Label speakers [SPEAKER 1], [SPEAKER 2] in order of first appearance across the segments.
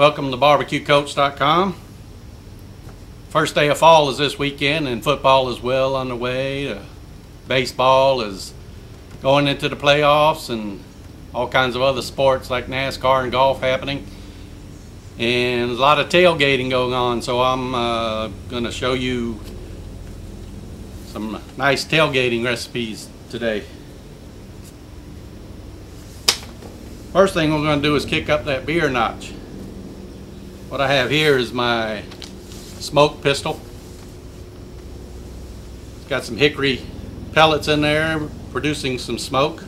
[SPEAKER 1] Welcome to barbecuecoach.com. First day of fall is this weekend, and football is well underway. Baseball is going into the playoffs, and all kinds of other sports like NASCAR and golf happening. And there's a lot of tailgating going on, so I'm going to show you some nice tailgating recipes today. First thing we're going to do is kick up that beer notch. What I have here is my smoke pistol. It's got some hickory pellets in there producing some smoke.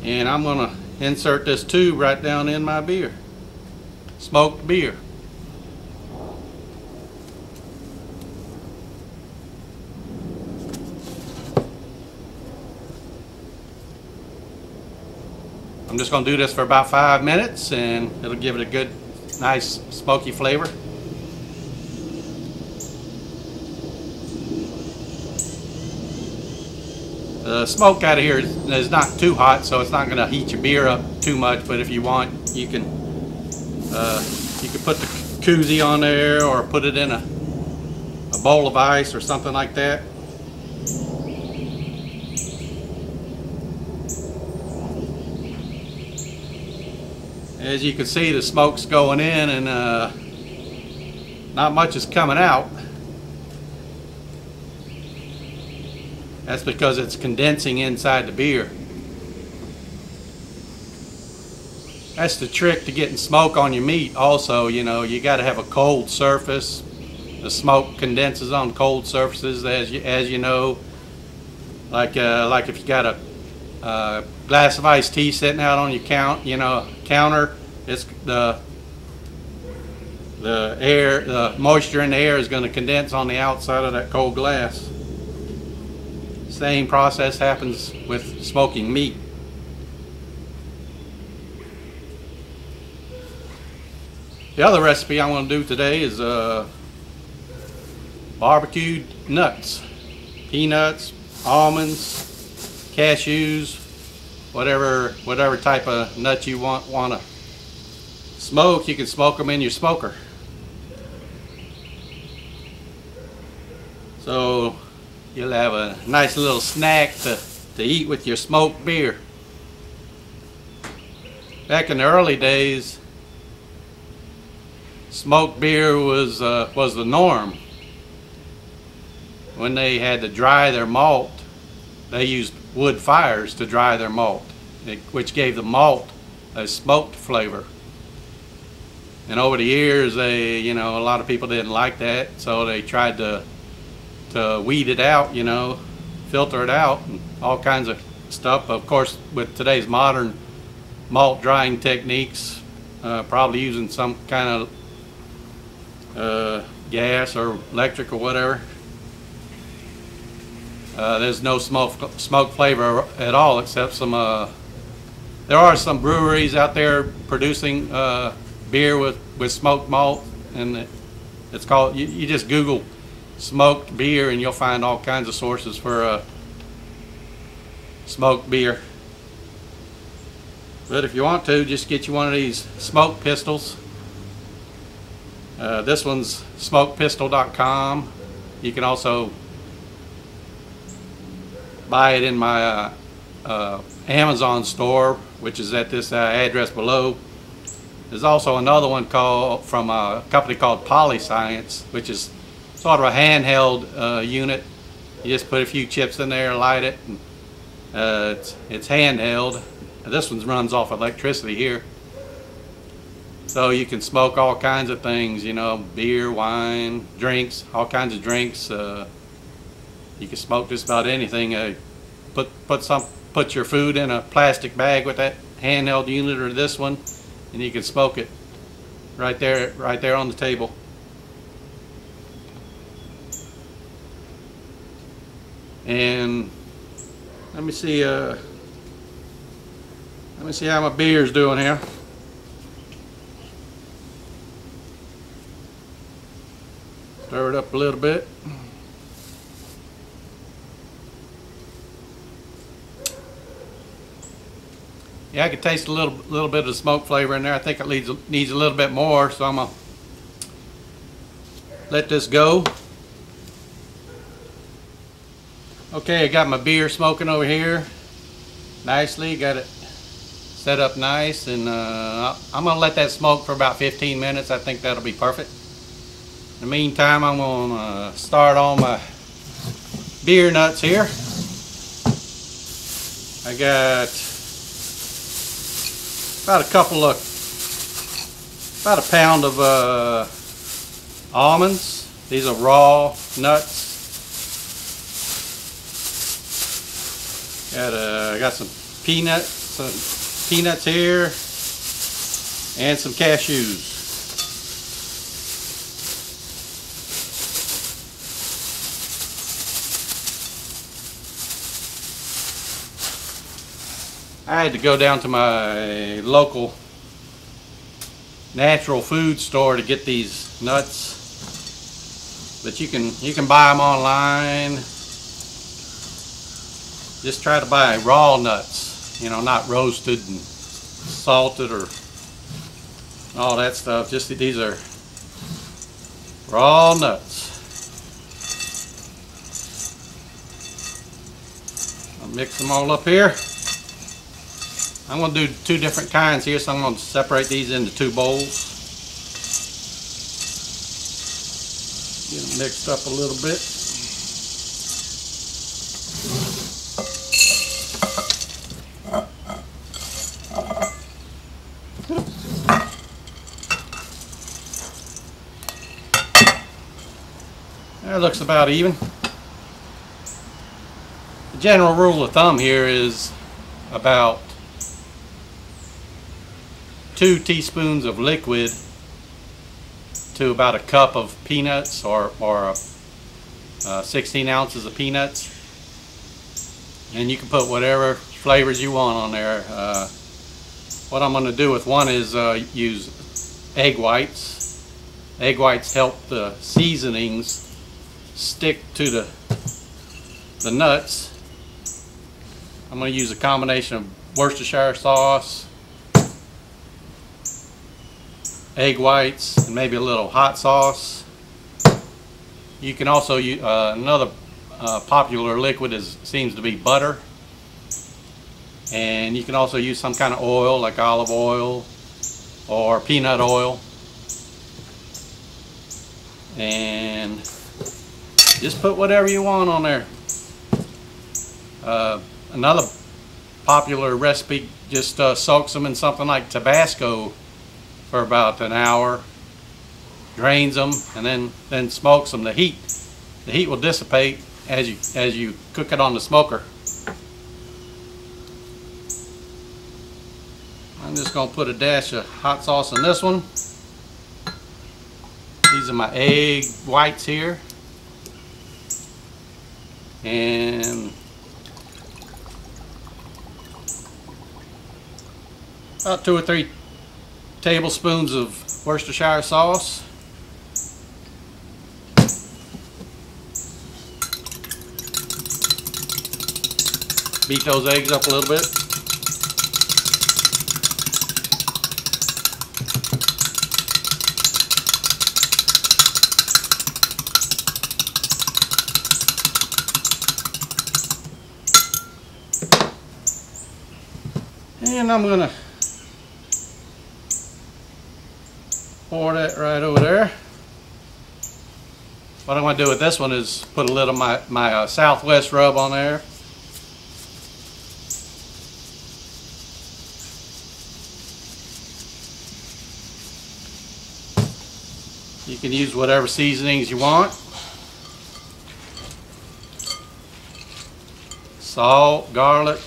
[SPEAKER 1] And I'm going to insert this tube right down in my beer. Smoked beer. I'm just going to do this for about 5 minutes, and it'll give it a good, nice, smoky flavor. The smoke out of here is not too hot, so it's not going to heat your beer up too much. But if you want, you can put the koozie on there, or put it in a bowl of ice or something like that. As you can see, the smoke's going in, and not much is coming out. That's because it's condensing inside the beer. That's the trick to getting smoke on your meat. Also, you know, you got to have a cold surface. The smoke condenses on cold surfaces, as you know. Like if you got a glass of iced tea sitting out on your counter, it's the moisture in the air is going to condense on the outside of that cold glass. Same process happens with smoking meat. The other recipe I want to do today is barbecued nuts, peanuts, almonds, cashews, whatever type of nut you want to smoke. You can smoke them in your smoker. So you'll have a nice little snack to eat with your smoked beer. Back in the early days, smoked beer was the norm. When they had to dry their malt, they used wood fires to dry their malt, which gave the malt a smoked flavor. And over the years, a lot of people didn't like that, so they tried to weed it out, filter it out, and all kinds of stuff. Of course, with today's modern malt drying techniques, probably using some kind of gas or electric or whatever, there's no smoke flavor at all, except some. There are some breweries out there producing beer with smoked malt, and it's called. You just Google smoked beer, and you'll find all kinds of sources for smoked beer. But if you want to, just get you one of these smoke pistols. This one's smokepistol.com. You can also buy it in my Amazon store, which is at this address below. There's also another one from a company called Polyscience, which is sort of a handheld unit. You just put a few chips in there, light it, and it's handheld. This one runs off electricity here. So you can smoke all kinds of things, beer, wine, drinks, all kinds of drinks. You can smoke just about anything. Put your food in a plastic bag with that handheld unit or this one, and you can smoke it right there on the table. And let me see how my beer's doing here. Stir it up a little bit. Yeah, I could taste a little bit of the smoke flavor in there. I think it needs a little bit more, so I'm gonna let this go. Okay, I got my beer smoking over here nicely. Got it set up nice, and I'm gonna let that smoke for about 15 minutes. I think that'll be perfect. In the meantime, I'm gonna start on my beer nuts here. I got about a pound of almonds. These are raw nuts. Got some peanuts here, and some cashews. I had to go down to my local natural food store to get these nuts, but you can buy them online. Just try to buy raw nuts, you know, not roasted and salted or all that stuff. Just these are raw nuts. I'll mix them all up here. I'm going to do two different kinds here, so I'm going to separate these into two bowls. Get them mixed up a little bit. That looks about even. The general rule of thumb here is about 2 teaspoons of liquid to about a cup of peanuts, or 16 ounces of peanuts. And you can put whatever flavors you want on there. What I'm going to do with one is use egg whites. Egg whites help the seasonings stick to the nuts. I'm going to use a combination of Worcestershire sauce, egg whites, and maybe a little hot sauce. You can also use another popular liquid seems to be butter, and you can also use some kind of oil like olive oil or peanut oil, and just put whatever you want on there. Another popular recipe just soaks them in something like Tabasco for about an hour, drains them, and then smokes them. The heat will dissipate as you cook it on the smoker. I'm just going to put a dash of hot sauce in this one. These are my egg whites here, and about 2 or 3 tablespoons of Worcestershire sauce. Beat those eggs up a little bit. And I'm gonna pour that right over there. What I'm going to do with this one is put a little of my Southwest rub on there. You can use whatever seasonings you want. Salt, garlic.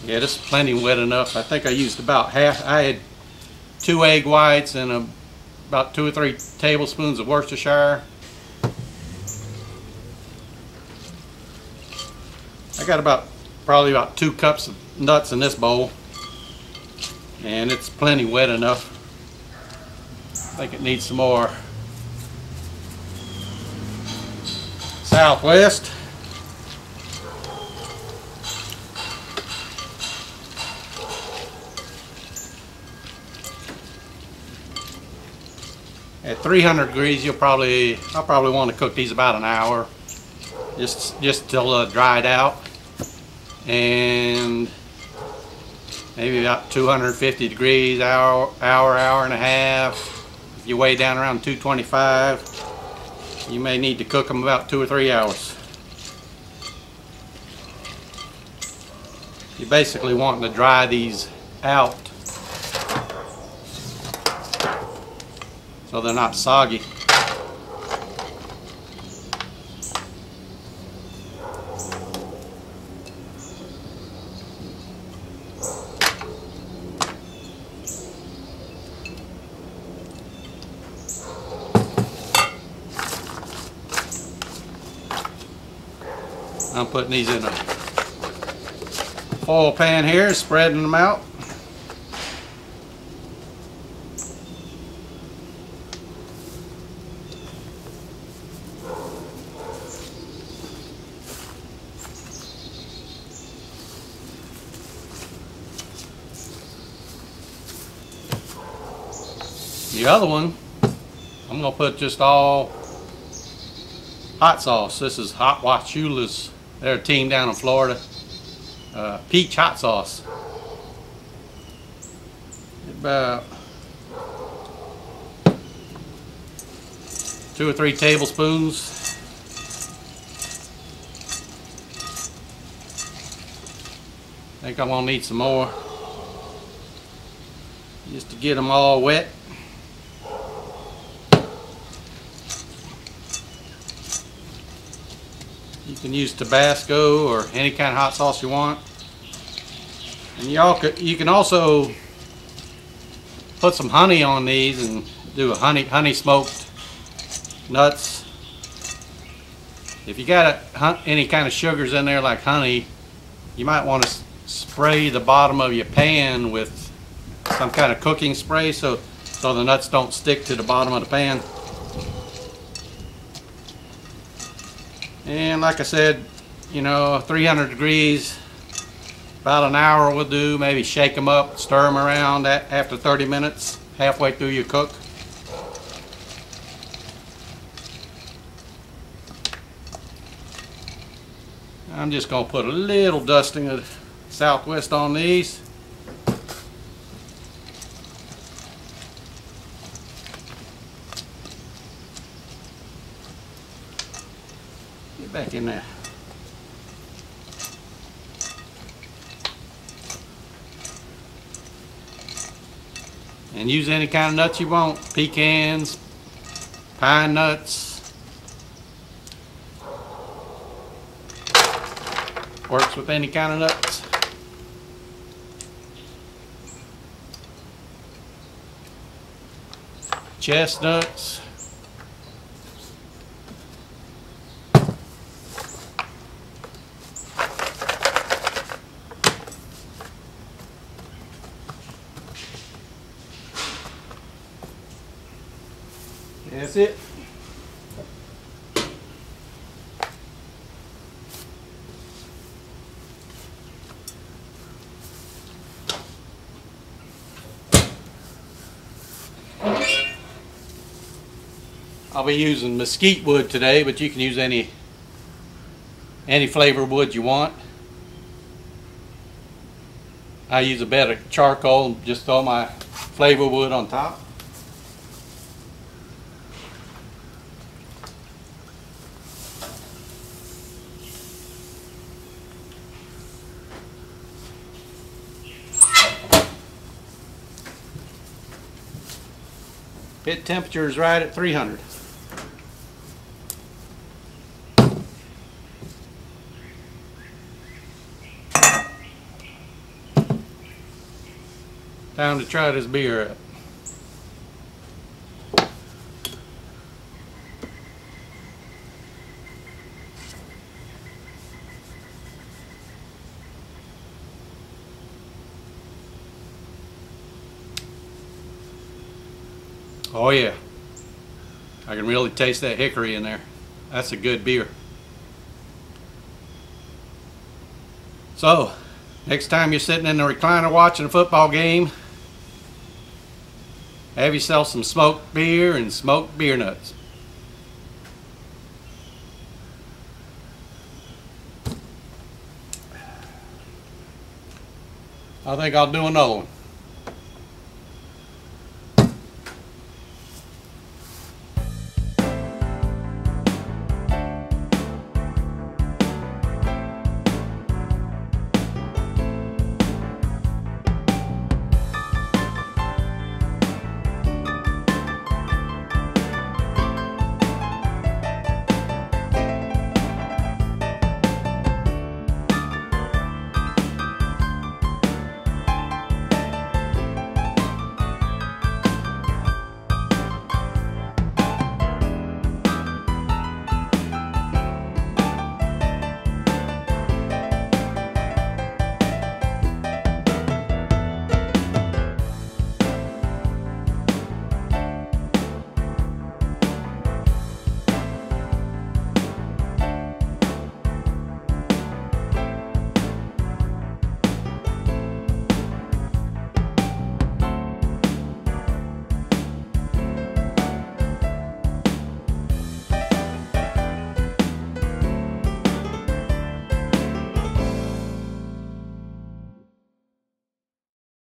[SPEAKER 1] Yeah, this is plenty wet enough. I think I used about half. I had 2 egg whites and about 2 or 3 tablespoons of Worcestershire. I got probably about 2 cups of nuts in this bowl, and it's plenty wet enough. I think it needs some more. Southwest. At 300 degrees, I'll probably want to cook these about an hour, just till dried out, and maybe about 250 degrees, hour and a half. If you weigh down around 225, you may need to cook them about 2 or 3 hours. You're basically wanting to dry these out so they're not soggy. I'm putting these in a foil pan here, spreading them out. The other one, I'm going to put just all hot sauce. This is Hot Wachula's. They're a team down in Florida. Peach hot sauce. About 2 or 3 tablespoons. I think I'm going to need some more, just to get them all wet. You can use Tabasco or any kind of hot sauce you want. And you can also put some honey on these and do a honey smoked nuts. If you got any kind of sugars in there like honey, you might want to spray the bottom of your pan with some kind of cooking spray so the nuts don't stick to the bottom of the pan. And like I said, 300 degrees, about an hour will do. Maybe shake them up, stir them around after 30 minutes, halfway through your cook. I'm just going to put a little dusting of Southwest on these. Get back in there. And use any kind of nuts you want. Pecans, pine nuts. Works with any kind of nuts. Chestnuts. That's it. I'll be using mesquite wood today, but you can use any flavor wood you want. I use a bed of charcoal and just throw my flavor wood on top. Pit temperature is right at 300. Time to try this beer up. Oh yeah, I can really taste that hickory in there. That's a good beer. So, next time you're sitting in the recliner watching a football game, have yourself some smoked beer and smoked beer nuts. I think I'll do another one.